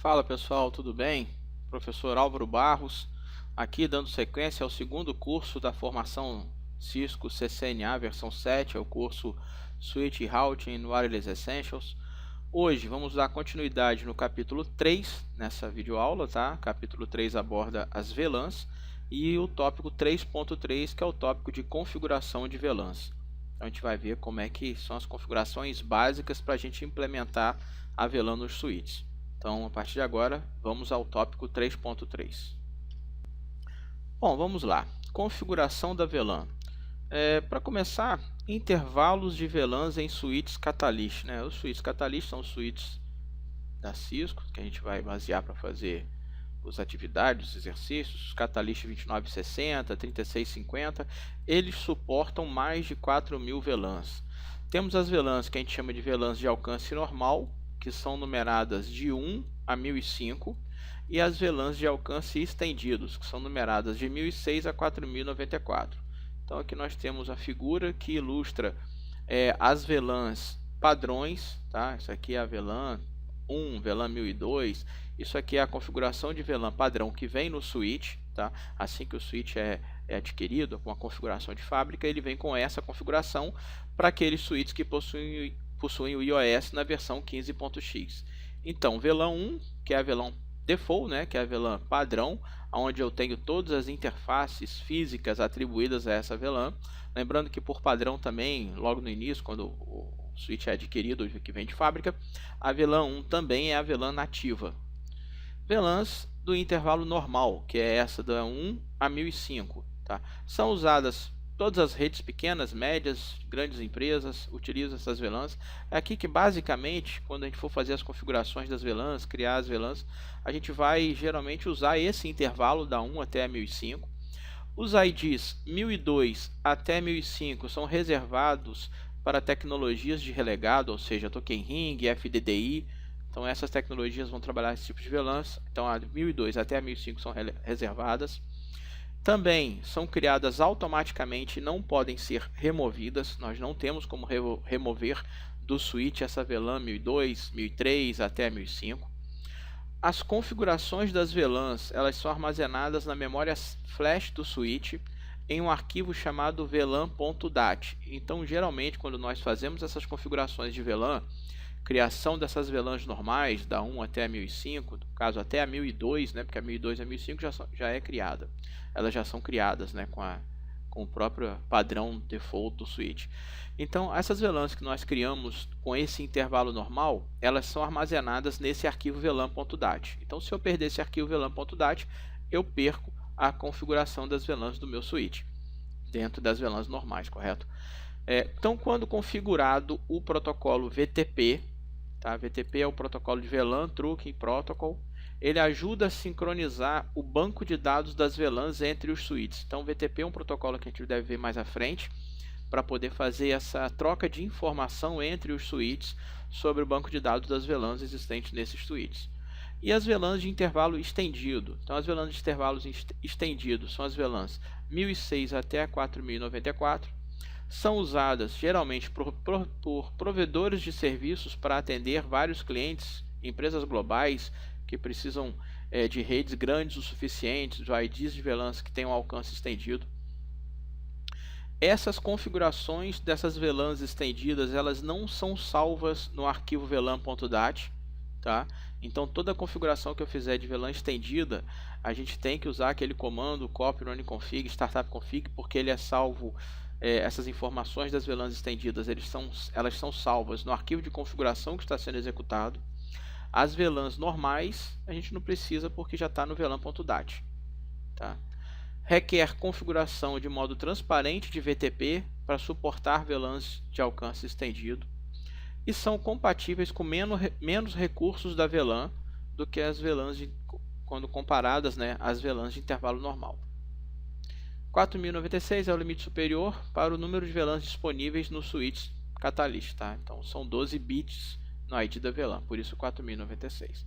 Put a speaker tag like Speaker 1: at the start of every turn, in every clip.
Speaker 1: Fala pessoal, tudo bem? Professor Álvaro Barros, aqui dando sequência ao segundo curso da formação Cisco CCNA versão 7, é o curso Switch Routing Wireless Essentials. Hoje vamos dar continuidade no capítulo 3 nessa videoaula, tá? Capítulo 3 aborda as VLANs e o tópico 3.3, que é o tópico de configuração de VLANs. Então a gente vai ver como é que são as configurações básicas para a gente implementar a VLAN nos switches. Então, a partir de agora, vamos ao tópico 3.3. Bom, vamos lá. Configuração da VLAN. Para começar, intervalos de VLANs em switches Catalyst, né? Os switches Catalyst são os switches da Cisco, que a gente vai basear para fazer as atividades, os exercícios. Os Catalyst 2960, 3650, eles suportam mais de 4.000 VLANs. Temos as VLANs que a gente chama de VLANs de alcance normal, que são numeradas de 1 a 1005, e as VLANs de alcance estendidos, que são numeradas de 1006 a 4094. Então aqui nós temos a figura que ilustra as VLANs padrões, tá? Isso aqui é a VLAN 1, VLAN 1002, isso aqui é a configuração de VLAN padrão que vem no switch, tá? Assim que o switch é adquirido com a configuração de fábrica, ele vem com essa configuração para aqueles switches que possuem o iOS na versão 15.x. Então, VLAN 1, que é a VLAN default, né, que é a VLAN padrão, onde eu tenho todas as interfaces físicas atribuídas a essa VLAN. Lembrando que por padrão também, logo no início, quando o switch é adquirido, que vem de fábrica, a VLAN 1 também é a VLAN nativa. VLANs do intervalo normal, que é essa da 1 a 1005, tá? São usadas todas as redes pequenas, médias, grandes empresas utilizam essas VLANs. É aqui que basicamente, quando a gente for fazer as configurações das VLANs, criar as VLANs, a gente vai geralmente usar esse intervalo da 1 até 1005. Os IDs 1002 até 1005 são reservados para tecnologias de relegado, ou seja, Token Ring, FDDI. Então essas tecnologias vão trabalhar esse tipo de VLANs. Então a 1002 até a 1005 são reservadas. Também são criadas automaticamente e não podem ser removidas. Nós não temos como remover do switch essa VLAN 1002, 1003 até 1005. As configurações das VLANs, elas são armazenadas na memória flash do switch em um arquivo chamado VLAN.dat. Então, geralmente, quando nós fazemos essas configurações de VLAN, criação dessas VLANs normais, da 1 até a 1005, no caso até a 1002, né, porque a 1002 e a 1005 já é criada. Elas já são criadas, né, com o próprio padrão default do switch. Então, essas VLANs que nós criamos com esse intervalo normal, elas são armazenadas nesse arquivo VLAN.dat. Então, se eu perder esse arquivo VLAN.dat, eu perco a configuração das VLANs do meu switch, dentro das VLANs normais, correto? Então, quando configurado o protocolo VTP, tá? VTP é o protocolo de VLAN Trunking Protocol, ele ajuda a sincronizar o banco de dados das VLANs entre os switches. Então, o VTP é um protocolo que a gente deve ver mais à frente, para poder fazer essa troca de informação entre os switches sobre o banco de dados das VLANs existentes nesses switches. E as VLANs de intervalo estendido. Então, as VLANs de intervalos estendidos são as VLANs 1006 até 4094. São usadas geralmente por provedores de serviços para atender vários clientes, empresas globais que precisam de redes grandes o suficiente, de IDs de VLANs que tenham alcance estendido. Essas configurações dessas VLANs estendidas, elas não são salvas no arquivo VLAN.dat, tá? Então toda a configuração que eu fizer de VLAN estendida, a gente tem que usar aquele comando copy running config, startup config, porque ele é salvo. Essas informações das VLANs estendidas, elas são salvas no arquivo de configuração que está sendo executado. As VLANs normais, a gente não precisa porque já está no VLAN.dat, tá? Requer configuração de modo transparente de VTP para suportar VLANs de alcance estendido. E são compatíveis com menos recursos da VLAN do que as VLANs quando comparadas, né, às VLANs de intervalo normal. 4096 é o limite superior para o número de VLANs disponíveis no switch Catalyst, tá? Então são 12 bits no ID da VLAN, por isso 4096.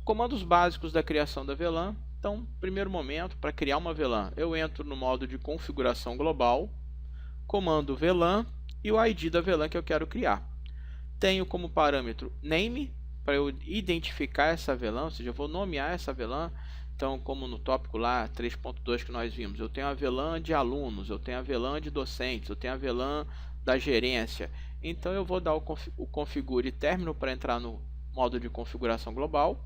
Speaker 1: Comandos básicos da criação da VLAN. Então, primeiro momento, para criar uma VLAN, eu entro no modo de configuração global, comando VLAN e o ID da VLAN que eu quero criar. Tenho como parâmetro name, para eu identificar essa VLAN, ou seja, eu vou nomear essa VLAN. Então, como no tópico lá 3.2 que nós vimos, eu tenho a VLAN de alunos, eu tenho a VLAN de docentes, eu tenho a VLAN da gerência. Então, eu vou dar o configure término para entrar no modo de configuração global,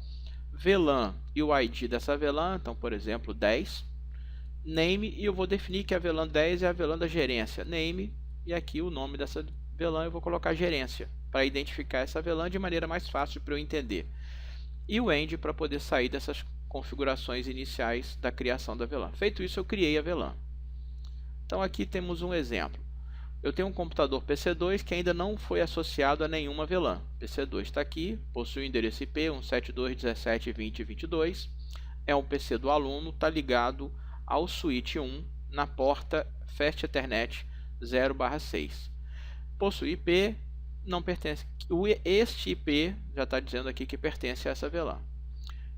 Speaker 1: VLAN e o ID dessa VLAN, então, por exemplo, 10, name, e eu vou definir que a VLAN 10 é a VLAN da gerência, name, e aqui o nome dessa VLAN eu vou colocar gerência, para identificar essa VLAN de maneira mais fácil para eu entender. E o end para poder sair dessas configurações iniciais da criação da VLAN. Feito isso, eu criei a VLAN. Então aqui temos um exemplo. Eu tenho um computador PC2 que ainda não foi associado a nenhuma VLAN. PC2 está aqui, possui o endereço IP 172.17.20.22. É um PC do aluno, está ligado ao switch 1 na porta Fast Ethernet 0/6. Possui IP, não pertence. Este IP já está dizendo aqui que pertence a essa VLAN.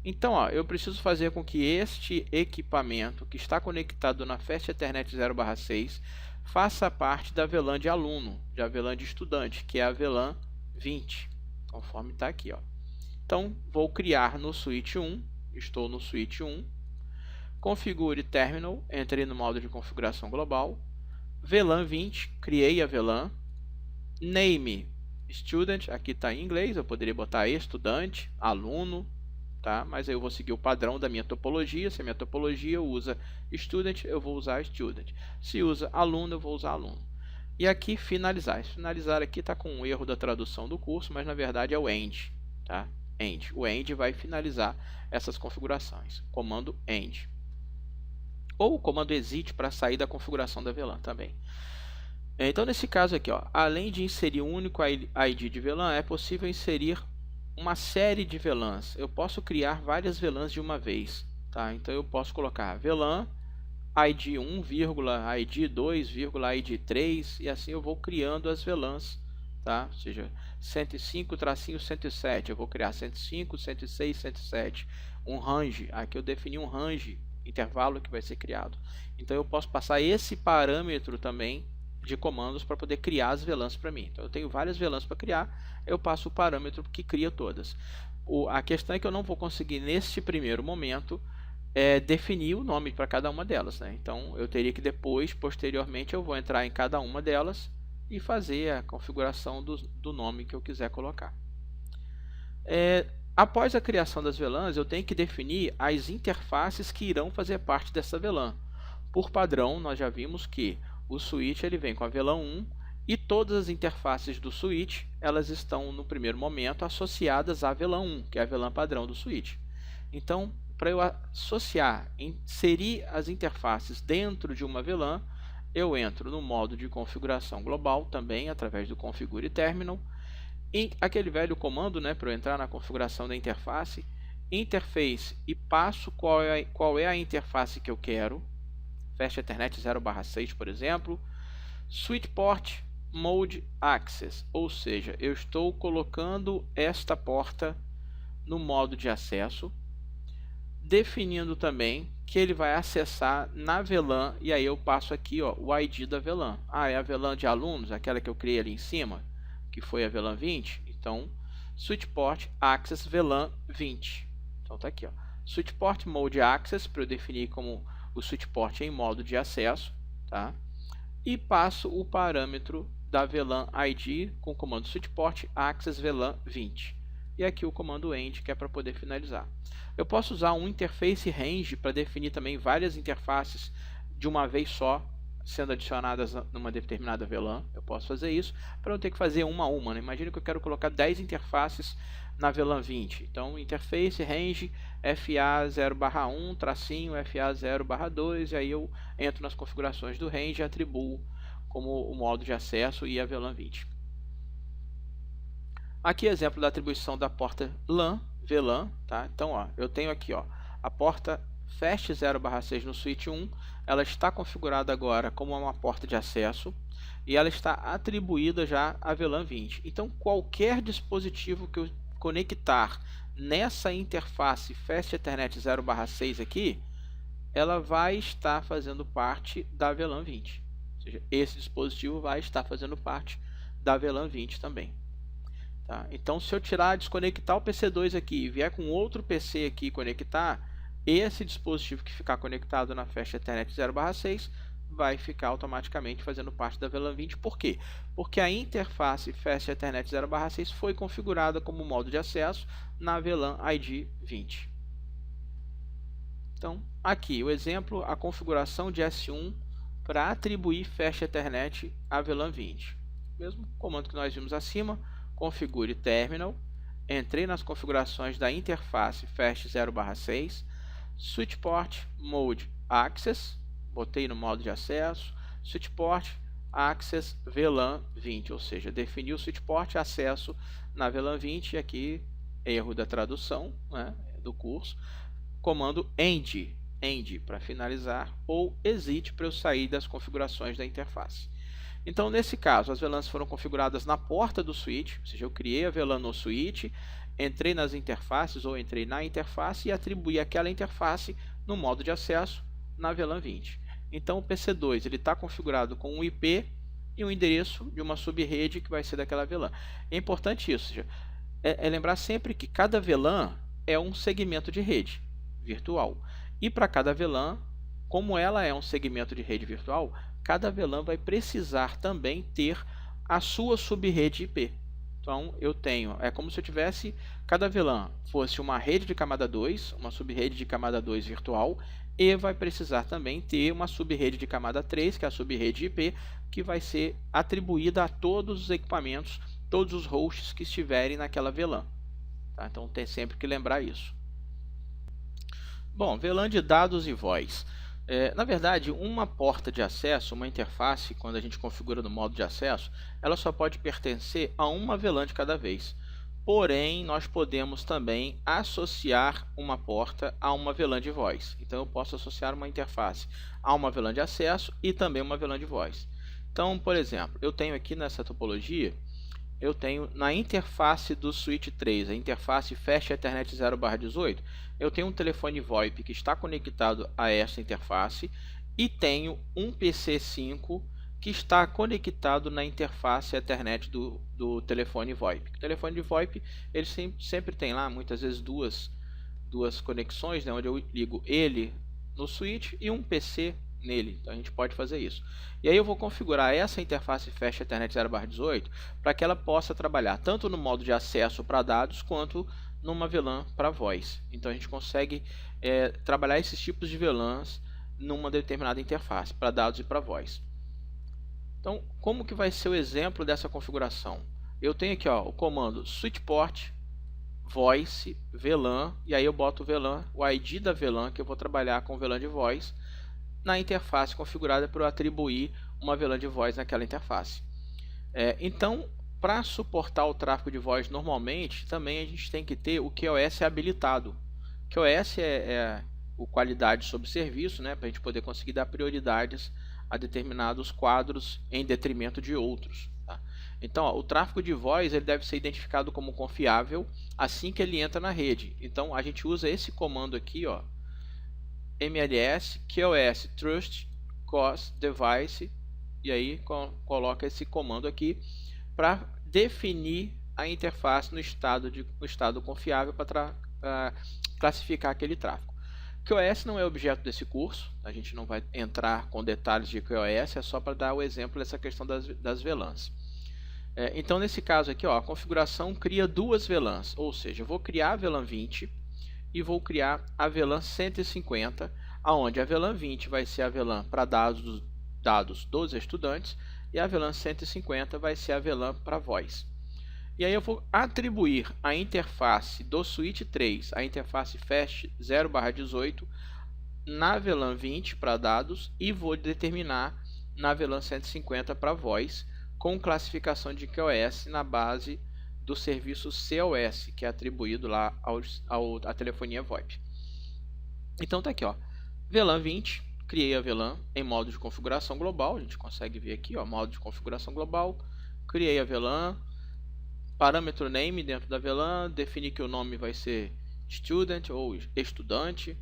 Speaker 1: Então, ó, eu preciso fazer com que este equipamento que está conectado na Fast Ethernet 0/6 faça parte da VLAN de aluno, da VLAN de estudante, que é a VLAN 20, conforme está aqui. Ó. Então, vou criar no switch 1, estou no switch 1, configure terminal, entrei no modo de configuração global, VLAN 20, criei a VLAN, name student, aqui está em inglês, eu poderia botar estudante, aluno, tá? Mas aí eu vou seguir o padrão da minha topologia. Se a minha topologia usa student, eu vou usar student. Se usa aluno, eu vou usar aluno. E aqui finalizar. Finalizar aqui está com um erro da tradução do curso, mas na verdade é o end, tá? End. O end vai finalizar essas configurações. Comando end. Ou o comando exit para sair da configuração da VLAN também. Então nesse caso aqui, ó, além de inserir um único ID de VLAN, é possível inserir uma série de VLANs. Eu posso criar várias VLANs de uma vez, tá? Então eu posso colocar VLAN ID 1, ID 2, ID 3, e assim eu vou criando as VLANs, tá? Ou seja, 105-107, eu vou criar 105, 106, 107. Um range, aqui eu defini um range, intervalo que vai ser criado. Então eu posso passar esse parâmetro também de comandos para poder criar as VLANs para mim. Então eu tenho várias VLANs para criar, eu passo o parâmetro que cria todas. A questão é que eu não vou conseguir neste primeiro momento definir o nome para cada uma delas, né? Então eu teria que depois, posteriormente, eu vou entrar em cada uma delas e fazer a configuração do nome que eu quiser colocar. Após a criação das VLANs, eu tenho que definir as interfaces que irão fazer parte dessa VLAN. Por padrão, nós já vimos que o switch ele vem com a VLAN 1 e todas as interfaces do switch elas estão no primeiro momento associadas à VLAN 1, que é a VLAN padrão do switch. Então, para eu associar, inserir as interfaces dentro de uma VLAN, eu entro no modo de configuração global também através do configure terminal. E aquele velho comando, né, para eu entrar na configuração da interface, interface, e passo qual é a interface que eu quero. Fast Ethernet 0/6, por exemplo, Switch Port Mode Access, ou seja, eu estou colocando esta porta no modo de acesso, definindo também que ele vai acessar na VLAN, e aí eu passo aqui, ó, o ID da VLAN. É a VLAN de alunos, aquela que eu criei ali em cima, que foi a VLAN 20, então Switch Port Access VLAN 20. Então tá aqui, ó, Switch Port Mode Access, para eu definir como o switch port em modo de acesso, tá? E passo o parâmetro da VLAN ID com o comando switch port access VLAN 20. E aqui o comando end, que é para poder finalizar. Eu posso usar um interface range para definir também várias interfaces de uma vez só, sendo adicionadas numa determinada VLAN. Eu posso fazer isso para não ter que fazer uma a uma, né? Imagina que eu quero colocar 10 interfaces na VLAN 20. Então, interface range FA0/1 tracinho FA0/2, e aí eu entro nas configurações do range e atribuo como o modo de acesso e a VLAN 20. Aqui exemplo da atribuição da porta LAN, VLAN, tá? Então, ó, eu tenho aqui, ó, a porta Fast 0/6 no switch 1, ela está configurada agora como uma porta de acesso e ela está atribuída já a VLAN 20. Então, qualquer dispositivo que eu conectar nessa interface Fast Ethernet 0/6 aqui, ela vai estar fazendo parte da VLAN 20. Ou seja, esse dispositivo vai estar fazendo parte da VLAN 20 também. Tá? Então, se eu desconectar o PC2 aqui e vier com outro PC aqui conectar, esse dispositivo que ficar conectado na Fast Ethernet 0/6 vai ficar automaticamente fazendo parte da VLAN 20. Por quê? Porque a interface Fast Ethernet 0/6 foi configurada como modo de acesso na VLAN ID 20. Então, aqui o exemplo, a configuração de S1 para atribuir Fast Ethernet à VLAN 20. Mesmo comando que nós vimos acima, configure terminal, entrei nas configurações da interface Fast 0/6, switch port mode access, botei no modo de acesso, switch port access VLAN 20, ou seja, defini o switch port acesso na VLAN 20, e aqui erro da tradução, né, do curso, comando end para finalizar, ou exit para eu sair das configurações da interface. Então, nesse caso, as VLANs foram configuradas na porta do switch, ou seja, eu criei a VLAN no switch, entrei nas interfaces ou entrei na interface e atribuí aquela interface no modo de acesso na VLAN 20. Então, o PC2 está configurado com um IP e um endereço de uma subrede que vai ser daquela VLAN. É importante isso, ou seja, lembrar sempre que cada VLAN é um segmento de rede virtual. E para cada VLAN, como ela é um segmento de rede virtual, cada VLAN vai precisar também ter a sua subrede IP. Então, eu tenho, é como se eu tivesse, cada VLAN fosse uma rede de camada 2, uma subrede de camada 2 virtual, e vai precisar também ter uma subrede de camada 3, que é a subrede IP, que vai ser atribuída a todos os equipamentos, todos os hosts que estiverem naquela VLAN. Tá? Então, tem sempre que lembrar isso. Bom, VLAN de dados e voz. Na verdade, uma porta de acesso, uma interface, quando a gente configura no modo de acesso, ela só pode pertencer a uma VLAN de cada vez. Porém, nós podemos também associar uma porta a uma VLAN de voz. Então, eu posso associar uma interface a uma VLAN de acesso e também uma VLAN de voz. Então, por exemplo, eu tenho aqui nessa topologia, eu tenho na interface do switch 3, a interface Fast Ethernet 0/18, eu tenho um telefone VoIP que está conectado a essa interface e tenho um PC5 que está conectado na interface Ethernet do telefone VoIP. O telefone de VoIP ele sempre tem lá, muitas vezes, duas conexões, né, onde eu ligo ele no switch e um PC nele. Então a gente pode fazer isso. E aí eu vou configurar essa interface Fast Ethernet 0/18 para que ela possa trabalhar tanto no modo de acesso para dados quanto numa VLAN para voz. Então a gente consegue trabalhar esses tipos de VLANs numa determinada interface para dados e para voz. Então, como que vai ser o exemplo dessa configuração? Eu tenho aqui o comando switch port voice VLAN, e aí eu boto o VLAN, o ID da VLAN que eu vou trabalhar com VLAN de voz na interface configurada para eu atribuir uma VLAN de voz naquela interface. Então, para suportar o tráfego de voz normalmente, também a gente tem que ter o QoS habilitado. QoS é o qualidade sobre serviço, né, para a gente poder conseguir dar prioridades a determinados quadros em detrimento de outros. Tá? Então, o tráfego de voz ele deve ser identificado como confiável assim que ele entra na rede. Então, a gente usa esse comando aqui, MLS QoS Trust Cos Device, e aí coloca esse comando aqui para definir a interface no estado confiável para classificar aquele tráfego. QoS não é objeto desse curso, a gente não vai entrar com detalhes de QoS, é só para dar o exemplo dessa questão das VLANs. Então, nesse caso aqui, a configuração cria duas VLANs, ou seja, eu vou criar a VLAN 20 e vou criar a VLAN 150, onde a VLAN 20 vai ser a VLAN para dados dos estudantes e a VLAN 150 vai ser a VLAN para voz. E aí eu vou atribuir a interface do switch 3, a interface Fast 0/18 na VLAN 20 para dados e vou determinar na VLAN 150 para voz com classificação de QoS na base do serviço COS, que é atribuído lá à telefonia VoIP. Então tá aqui, VLAN 20, criei a VLAN em modo de configuração global, a gente consegue ver aqui, modo de configuração global, criei a VLAN, parâmetro name dentro da VLAN, defini que o nome vai ser student ou estudante,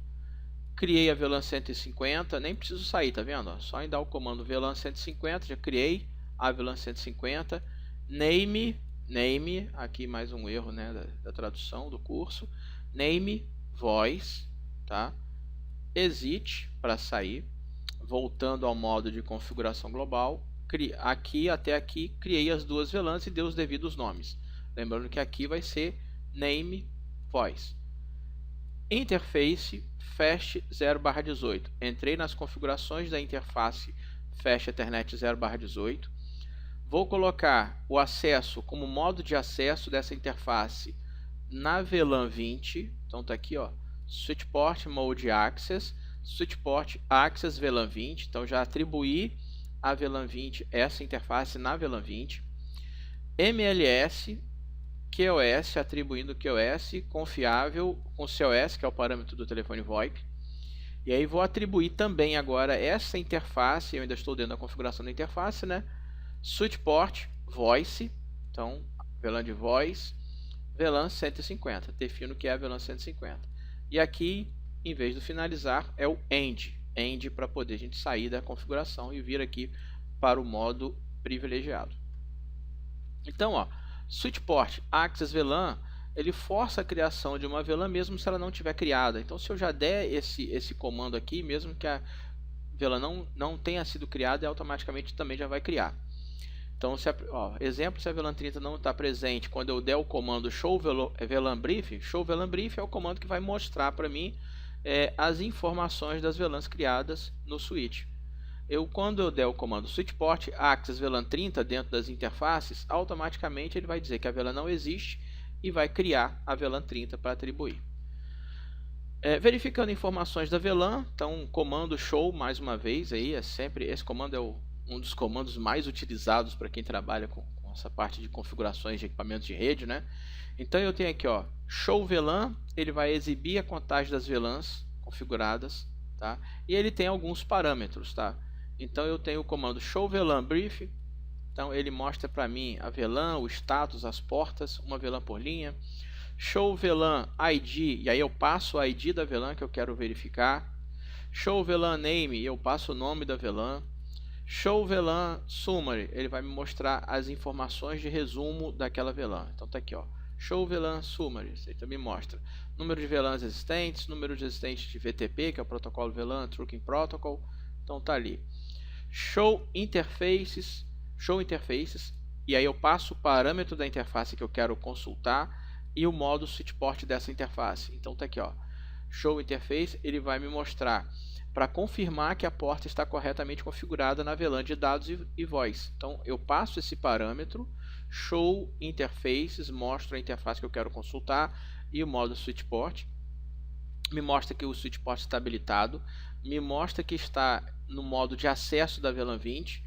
Speaker 1: criei a VLAN 150, nem preciso sair, tá vendo? Só em dar o comando VLAN 150, já criei a VLAN 150, name name, aqui mais um erro, né, da tradução do curso, name voice, tá? Exit para sair, voltando ao modo de configuração global, aqui até aqui criei as duas VLANs e dei os devidos nomes. Lembrando que aqui vai ser name voice. Interface fast 0/18. Entrei nas configurações da interface fast Ethernet 0/18. Vou colocar o acesso como modo de acesso dessa interface na VLAN 20. Então tá aqui, ó, switchport mode access, switchport access VLAN 20. Então já atribuí a VLAN 20 essa interface na VLAN 20. MLS QoS, atribuindo QoS confiável com COS, que é o parâmetro do telefone VoIP. E aí vou atribuir também agora essa interface, eu ainda estou dentro da configuração da interface, né? Switchport Voice, então VLAN de Voice, VLAN 150, defino que é a VLAN 150. E aqui, em vez do finalizar, é o End para poder a gente sair da configuração e vir aqui para o modo privilegiado. Então, ó, Switchport Access VLAN, ele força a criação de uma VLAN mesmo se ela não tiver criada. Então, se eu já der esse comando aqui, mesmo que a VLAN não tenha sido criada, automaticamente também já vai criar. Então, exemplo, se a VLAN 30 não está presente, quando eu der o comando show VLAN brief, show VLAN brief é o comando que vai mostrar para mim as informações das VLANs criadas no switch. Quando eu der o comando switchport access VLAN 30 dentro das interfaces, automaticamente ele vai dizer que a VLAN não existe e vai criar a VLAN 30 para atribuir. Verificando informações da VLAN, então comando show mais uma vez, aí esse comando é um dos comandos mais utilizados para quem trabalha com essa parte de configurações de equipamentos de rede, né? Então eu tenho aqui, ó, show VLAN, ele vai exibir a contagem das VLANs configuradas, tá? E ele tem alguns parâmetros, tá? Então eu tenho o comando show VLAN brief, então ele mostra para mim a VLAN, o status, as portas, uma VLAN por linha. Show VLAN ID, e aí eu passo o ID da VLAN que eu quero verificar. Show VLAN name, eu passo o nome da VLAN. Show VLAN summary, ele vai me mostrar as informações de resumo daquela VLAN. Então tá aqui, ó, show VLAN summary, ele também mostra número de VLANs existentes, número de existentes de VTP, que é o protocolo VLAN Trunking Protocol. Então tá ali. Show interfaces, e aí eu passo o parâmetro da interface que eu quero consultar e o modo switchport dessa interface. Então tá aqui, ó, show interface, ele vai me mostrar para confirmar que a porta está corretamente configurada na VLAN de dados e voz. Então eu passo esse parâmetro, show interfaces, mostra a interface que eu quero consultar e o modo switchport, me mostra que o switchport está habilitado, me mostra que está no modo de acesso da VLAN 20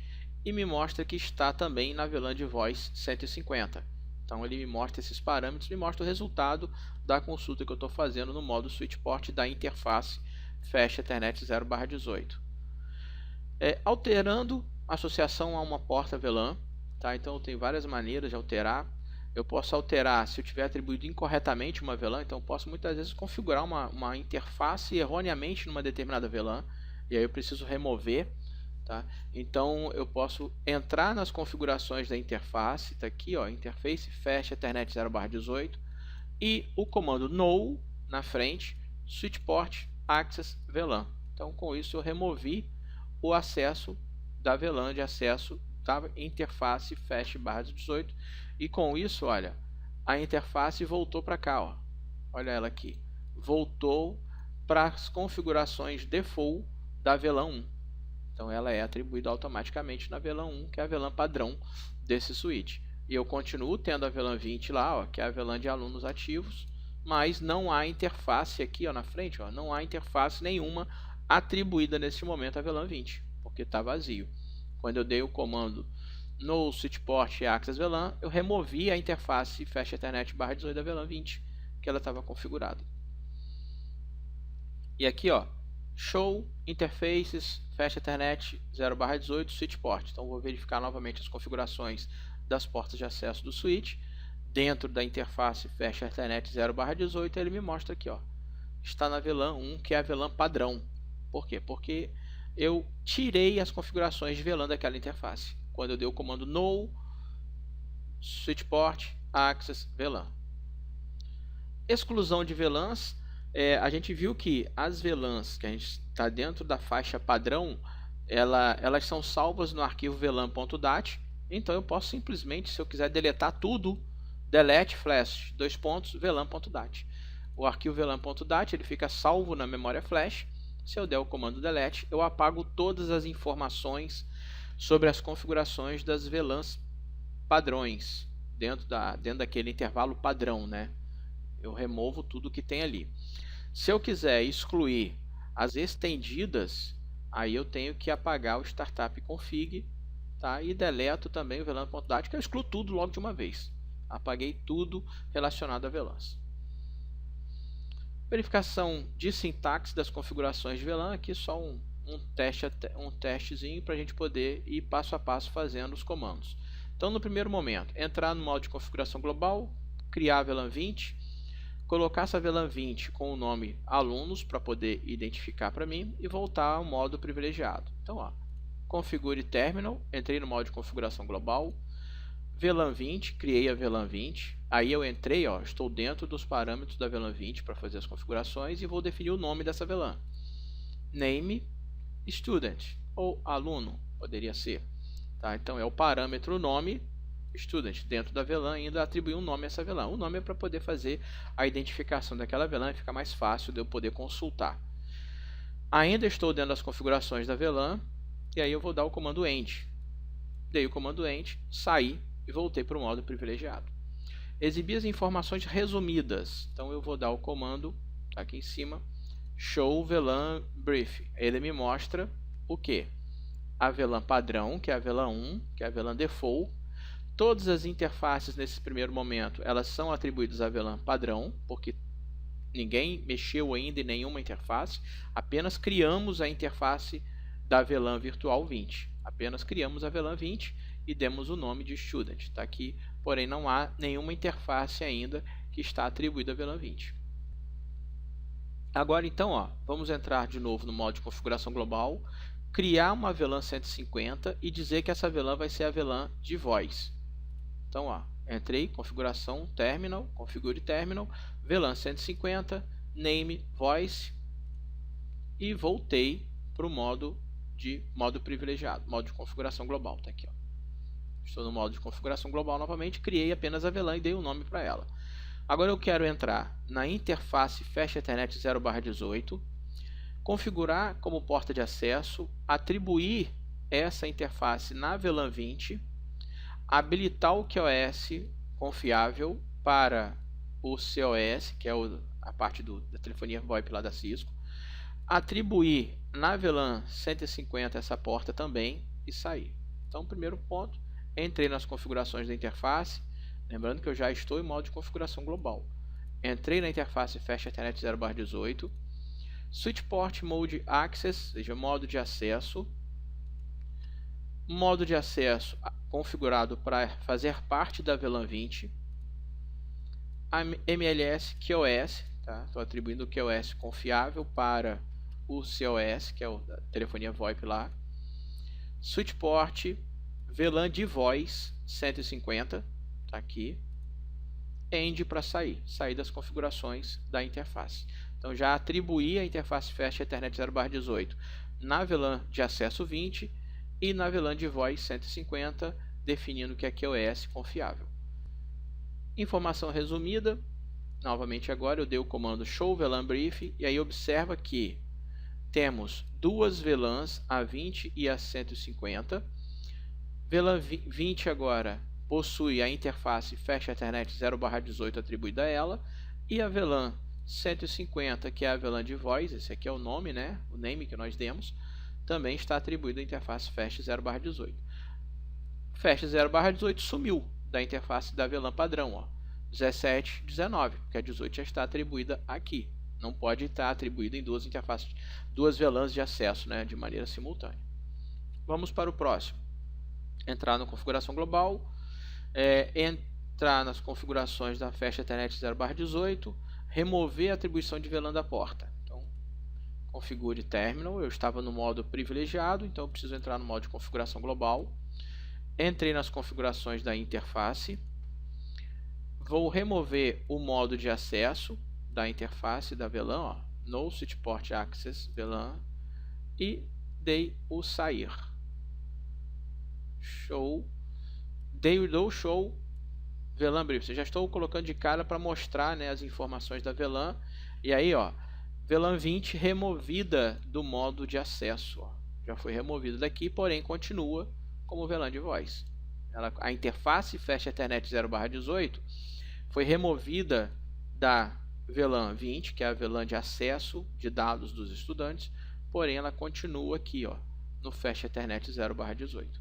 Speaker 1: e me mostra que está também na VLAN de voz 150. Então ele me mostra esses parâmetros, me mostra o resultado da consulta que eu estou fazendo no modo switchport da interface Fast Ethernet 0/18. Alterando associação a uma porta VLAN, tá? Então eu tenho várias maneiras de alterar. Eu posso alterar se eu tiver atribuído incorretamente uma VLAN, então eu posso muitas vezes configurar uma interface erroneamente numa determinada VLAN, e aí eu preciso remover, tá? Então eu posso entrar nas configurações da interface, tá aqui, ó, interface Fast Ethernet 0/18 e o comando no na frente, switchport access VLAN. Então com isso eu removi o acesso da VLAN de acesso da interface Fast/18 e com isso, olha, a interface voltou para cá, ó. Olha ela aqui, voltou para as configurações default da VLAN 1. Então ela é atribuída automaticamente na VLAN 1, que é a VLAN padrão desse switch. E eu continuo tendo a VLAN 20 lá, ó, que é a VLAN de alunos ativos, mas não há interface aqui, ó, na frente, ó, não há interface nenhuma atribuída nesse momento à VLAN 20, porque está vazio. Quando eu dei o comando no switchport access VLAN, eu removi a interface Fast Ethernet /18 da VLAN 20, que ela estava configurada. E aqui, ó, show interfaces Fast Ethernet 0/18 switchport. Então vou verificar novamente as configurações das portas de acesso do switch. Dentro da interface Fast Ethernet 0/18, ele me mostra aqui, ó, está na VLAN 1, que é a VLAN padrão. Por quê? Porque eu tirei as configurações de VLAN daquela interface. Quando eu dei o comando no switchport Access VLAN. Exclusão de VLANs, a gente viu que as VLANs que a gente está dentro da faixa padrão, elas são salvas no arquivo VLAN.dat, então eu posso simplesmente, se eu quiser deletar tudo, delete flash, VLAN.dat. O arquivo VLAN.dat ele fica salvo na memória flash. Se eu der o comando delete, eu apago todas as informações sobre as configurações das VLANs padrões, dentro daquele intervalo padrão, né? Eu removo tudo que tem ali. Se eu quiser excluir as estendidas, aí eu tenho que apagar o startup config, tá? E deleto também o VLAN.dat, que eu excluo tudo logo de uma vez. Apaguei tudo relacionado a VLANs. Verificação de sintaxe das configurações de VLAN, aqui só um testezinho para a gente poder ir passo a passo fazendo os comandos. Então, no primeiro momento, entrar no modo de configuração global, criar a VLAN 20, colocar essa VLAN 20 com o nome alunos para poder identificar para mim e voltar ao modo privilegiado. Então, ó, configure terminal, entrei no modo de configuração global, VLAN 20, criei a VLAN 20, aí eu entrei, ó, estou dentro dos parâmetros da VLAN 20 para fazer as configurações e vou definir o nome dessa VLAN. Name student ou aluno, poderia ser. Tá? Então é o parâmetro nome student dentro da VLAN, ainda atribuir um nome a essa VLAN. O nome é para poder fazer a identificação daquela VLAN e ficar mais fácil de eu poder consultar. Ainda estou dentro das configurações da VLAN e aí eu vou dar o comando end. Dei o comando end, saí e voltei para o modo privilegiado. Exibir as informações resumidas. Então eu vou dar o comando, tá aqui em cima, show VLAN brief. Ele me mostra o que? A VLAN padrão, que é a VLAN 1, que é a VLAN default. Todas as interfaces nesse primeiro momento, elas são atribuídas à VLAN padrão, porque ninguém mexeu ainda em nenhuma interface, apenas criamos a interface da VLAN virtual 20. Apenas criamos a VLAN 20 e demos o nome de student. Está aqui, porém não há nenhuma interface ainda que está atribuída à VLAN 20. Agora então, ó, vamos entrar de novo no modo de configuração global, criar uma VLAN 150 e dizer que essa VLAN vai ser a VLAN de voz. Então, ó, entrei, configuração, terminal, configure terminal, VLAN 150, name, voice e voltei para o modo privilegiado, modo de configuração global. Tá aqui, ó. Estou no modo de configuração global novamente, criei apenas a VLAN e dei o nome para ela. Agora eu quero entrar na interface Fast Ethernet 0/18, configurar como porta de acesso, atribuir essa interface na VLAN 20, habilitar o QoS confiável para o COS, que é a parte da telefonia VoIP lá da Cisco, atribuir na VLAN 150 essa porta também e sair. Então, primeiro ponto, entrei nas configurações da interface, lembrando que eu já estou em modo de configuração global. Entrei na interface Fast Ethernet 0/18, Switch Port Mode Access, ou seja, modo de acesso configurado para fazer parte da VLAN 20, MLS QoS, tá? Estou atribuindo o QoS confiável para o COS, que é a telefonia VoIP lá, Switch Port VLAN de voz 150, tá aqui, end para sair das configurações da interface. Então já atribuí a interface Fast Ethernet 0/18 na VLAN de acesso 20 e na VLAN de voz 150, definindo que é QoS confiável. Informação resumida, novamente agora eu dei o comando show VLAN brief e aí observa que temos duas VLANs, a 20 e a 150. VLAN 20 agora possui a interface Fast Ethernet 0/18 atribuída a ela, e a VLAN 150, que é a VLAN de voz, esse aqui é o nome, né? O name que nós demos, também está atribuído à interface Fast 0/18. Fast 0/18 sumiu da interface da VLAN padrão, ó, 17, 19, porque a 18 já está atribuída aqui. Não pode estar atribuída em duas interfaces, duas VLANs de acesso, né, de maneira simultânea. Vamos para o próximo. Entrar na configuração global, entrar nas configurações da Fast Ethernet 0/18, remover a atribuição de VLAN da porta. Então, configure terminal, eu estava no modo privilegiado, então eu preciso entrar no modo de configuração global. Entrei nas configurações da interface, Vou remover o modo de acesso da interface da VLAN, ó, no switch port access VLAN, e dei o sair. Show. Dou show VLAN brief. Já estou colocando de cara para mostrar, né, as informações da VLAN. E aí, ó, VLAN 20 removida do modo de acesso. Ó. Já foi removida daqui, porém continua como VLAN de voz. A interface Fast Ethernet 0/18 foi removida da VLAN 20, que é a VLAN de acesso de dados dos estudantes, porém ela continua aqui, ó, no Fast Ethernet 0/18.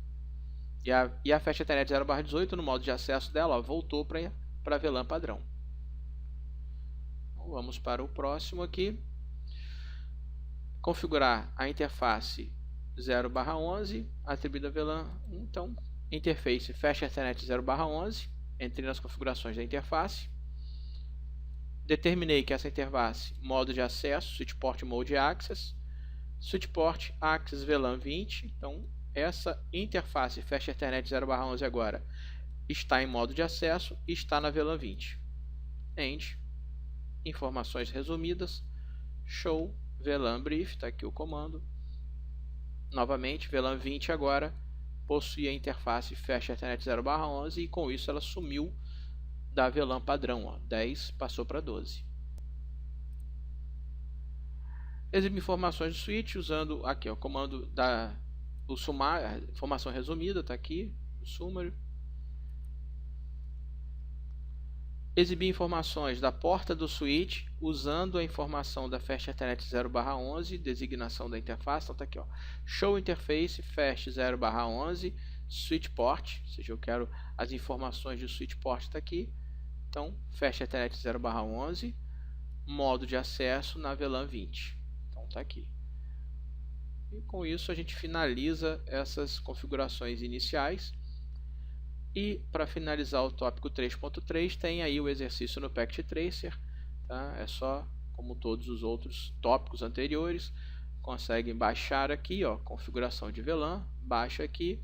Speaker 1: E a Fast Ethernet 0/18, no modo de acesso dela, ó, voltou para a VLAN padrão. Então, vamos para o próximo aqui. Configurar a interface 0/11, atribuída a VLAN 1. Então, interface Fast Ethernet 0/11. Entrei nas configurações da interface. Determinei que essa interface, modo de acesso, switch port mode access, switch port access VLAN 20. Então, essa interface Fast Ethernet 0/11 agora está em modo de acesso e está na VLAN 20. End. Informações resumidas. Show VLAN brief. Está aqui o comando. Novamente, VLAN 20 agora possui a interface Fast Ethernet 0/11 e com isso ela sumiu da VLAN padrão, ó, 10 passou para 12. Exibe informações do switch usando aqui, ó, o comando o sumário, informação resumida, está aqui, o summary. Exibir informações da porta do switch usando a informação da Fast Ethernet 0/11, designação da interface. Então está aqui, ó, show interface Fast 0/11 switch port, ou seja, eu quero as informações do switch port, está aqui. Então, Fast Ethernet 0/11, modo de acesso na VLAN 20. Então está aqui. E com isso a gente finaliza essas configurações iniciais. E para finalizar o tópico 3.3, tem aí o exercício no Packet Tracer. Tá? É só, como todos os outros tópicos anteriores, conseguem baixar aqui, ó, configuração de VLAN, baixa aqui,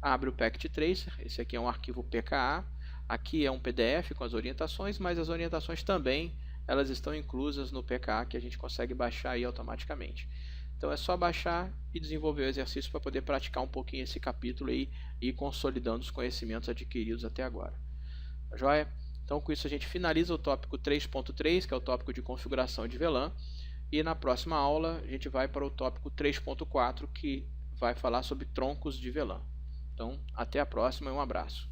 Speaker 1: abre o Packet Tracer, esse aqui é um arquivo PKA, aqui é um PDF com as orientações, mas as orientações também, elas estão inclusas no PKA, que a gente consegue baixar aí automaticamente. Então é só baixar e desenvolver o exercício para poder praticar um pouquinho esse capítulo aí e ir consolidando os conhecimentos adquiridos até agora. Tá joia? Então com isso a gente finaliza o tópico 3.3, que é o tópico de configuração de VLAN, e na próxima aula a gente vai para o tópico 3.4, que vai falar sobre troncos de VLAN. Então até a próxima e um abraço.